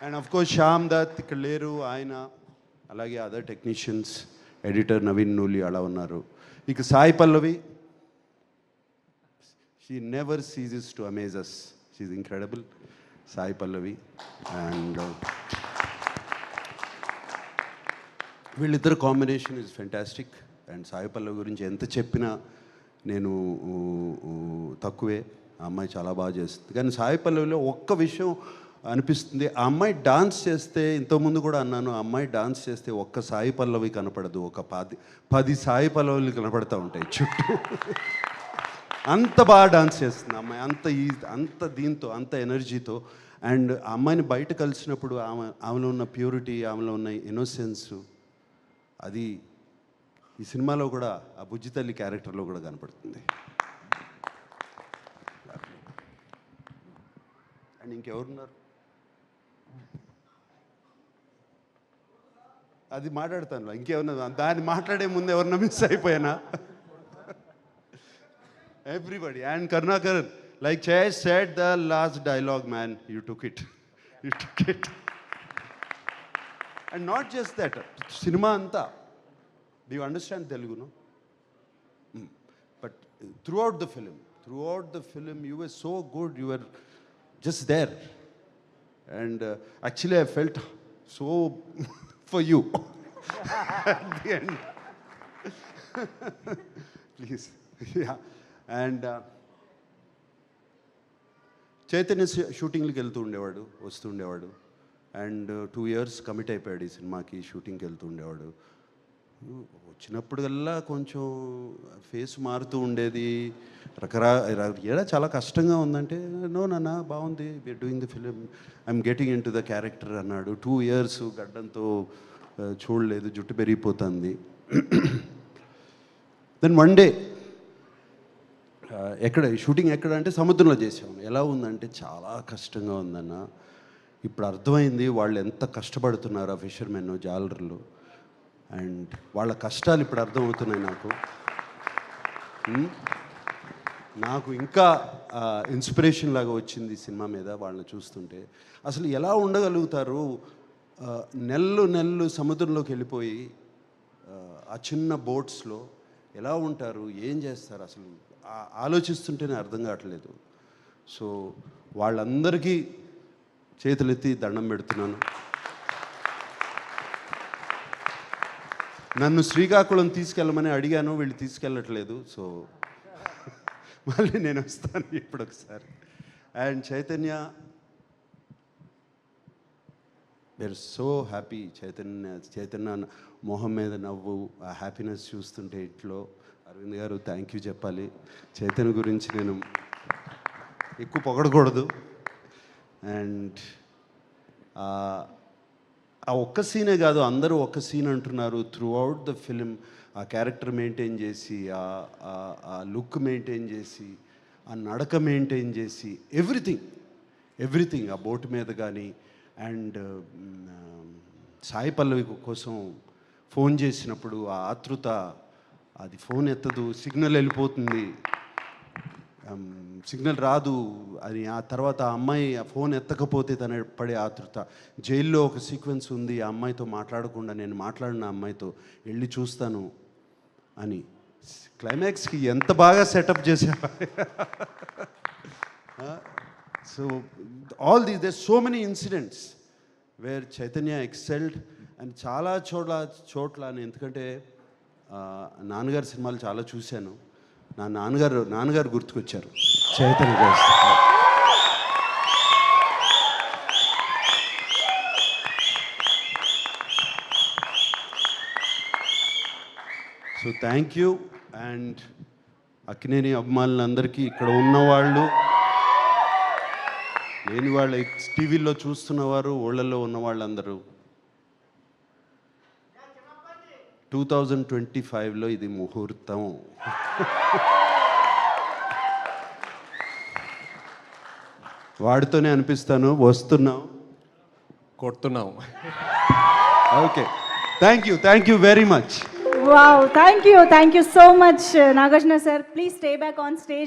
And of course Shyam Dutt ఇక్కడ లేరు ఆయన, అలాగే other technicians, editor Naveen Nooli అలా ఉన్నారు. ఇక Sai Pallavi, she never ceases to amaze us, she is incredible. Sai Pallavi and వీళ్ళిద్దరు combination is fantastic. And Sai Pallavi గురించి ఎంత చెప్పినా నేను తక్కువే. ఆ అమ్మాయి చాలా బాగా చేస్తుంది. కానీ సాయి పల్లవిలో ఒక్క విషయం అనిపిస్తుంది, ఆ అమ్మాయి డాన్స్ చేస్తే, ఇంతకుముందు కూడా అన్నాను, ఆ అమ్మాయి డాన్స్ చేస్తే ఒక్క సాయి పల్లవి కనపడదు, ఒక 10 సాయి పల్లవులు కనపడుతూ ఉంటాయి చుట్టూ. అంత బాగా డాన్స్ చేస్తుంది అమ్మాయి, అంత దీంతో, అంత ఎనర్జీతో. అండ్ ఆ అమ్మాయిని బయట కలిసినప్పుడు ఆమెలో ఉన్న ప్యూరిటీ, ఆమెలో ఉన్న ఇన్నోసెన్స్, అది ఈ సినిమాలో కూడా ఆ బుజ్జి తల్లి క్యారెక్టర్లో కూడా కనపడుతుంది. అండ్ ఇంకెవరున్నారు, అది మాట్లాడతాను. ఇంకేమన్నా దాన్ని మాట్లాడే ముందు ఎవరన్నా మిస్ అయిపోయానా? Everybody. And Karunakar, like Jay said the last dialogue, man, you took it. You took it. And not just that, cinema anta. Do you understand Telugu, no? But throughout the film, you were so good, you were just there. And actually I felt so for you at the end. Please. Yeah. And Chaitanya షూటింగ్కి వెళ్తూ ఉండేవాడు, వస్తూ ఉండేవాడు. And 2 years commit అయిపోయాడు ఈ సినిమాకి. షూటింగ్కి వెళ్తూ ఉండేవాడు. వచ్చినప్పుడల్లా కొంచెం ఫేస్ మారుతూ ఉండేది, ఏడా చాలా కష్టంగా ఉందంటే, నో నాన్న బాగుంది, we're doing the film, I'm getting into the character అన్నాడు. 2 years గడ్డంతో చూడలేదు, జుట్టు పెరిగిపోతుంది. దెన్ వన్ డే, షూటింగ్ ఎక్కడ అంటే సముద్రంలో చేసాము. ఎలా ఉందంటే చాలా కష్టంగా ఉందన్న. ఇప్పుడు అర్థమైంది వాళ్ళు ఎంత కష్టపడుతున్నారు, ఆ ఫిషర్మెన్, జాలర్లు. అండ్ వాళ్ళ కష్టాలు ఇప్పుడు అర్థమవుతున్నాయి నాకు ఇంకా ఇన్స్పిరేషన్ లాగా వచ్చింది సినిమా మీద వాళ్ళని చూస్తుంటే. అసలు ఎలా ఉండగలుగుతారు, నెలలు సముద్రంలోకి వెళ్ళిపోయి ఆ చిన్న బోట్స్లో ఎలా ఉంటారు, ఏం చేస్తారు, అసలు ఆలోచిస్తుంటేనే అర్థం కావట్లేదు. సో వాళ్ళందరికీ చేతులెత్తి దండం పెడుతున్నాను. నన్ను శ్రీకాకుళం తీసుకెళ్ళమని అడిగాను, వీళ్ళు తీసుకెళ్ళట్లేదు. సో మళ్ళీ నేను వస్తాను ఇప్పుడు ఒకసారి. And we're so happy. Chaitanya మొహం మీద నవ్వు, ఆ హ్యాపీనెస్ చూస్తుంటే ఇంట్లో. అరవింద్ గారు థ్యాంక్ యూ చెప్పాలి. చైతన్య గురించి నేను ఎక్కువ పొగడకూడదు. అండ్ ఆ ఒక్క సీనే కాదు, అందరూ ఒక్క సీన్ అంటున్నారు. త్రూ అవుట్ ద ఫిలిం ఆ క్యారెక్టర్ మెయింటైన్ చేసి, ఆ లుక్ మెయింటైన్ చేసి, ఆ నడక మెయింటైన్ చేసి, ఎవ్రీథింగ్ ఆ బోటు మీద కానీ. అండ్ సాయి పల్లవి కోసం ఫోన్ చేసినప్పుడు ఆ ఆతృత, అది ఫోన్ ఎత్తదు, సిగ్నల్ వెళ్ళిపోతుంది, సిగ్నల్ రాదు అని. ఆ తర్వాత ఆ అమ్మాయి ఆ ఫోన్ ఎత్తకపోతే తన పడే ఆతృత. జైల్లో ఒక సీక్వెన్స్ ఉంది, ఆ అమ్మాయితో మాట్లాడకుండా, నేను మాట్లాడిన అమ్మాయితో వెళ్ళి చూస్తాను అని. క్లైమాక్స్కి ఎంత బాగా సెటప్ చేశారు. So all these, there so many incidents where Chaitanya excelled. And చాలా చోట్ల ఎందుకంటే నాన్నగారి సినిమాలు చాలా చూశాను. నా నాన్నగారు గుర్తుకొచ్చారు Chaitanya garu. So thank you. And Akkineni అభిమానులందరికీ, ఇక్కడ ఉన్నవాళ్ళు, లేని వాళ్ళు, టీవీలో చూస్తున్నవారు, ఊళ్ళల్లో ఉన్న వాళ్ళందరూ, 2025లో ఇది ముహూర్తం. వాడితోనే అనిపిస్తాను, వస్తున్నాం, కొడుతున్నాం. Okay, thank you very much. Wow, thank you so much, Nagarjuna sir. Please stay back on stage.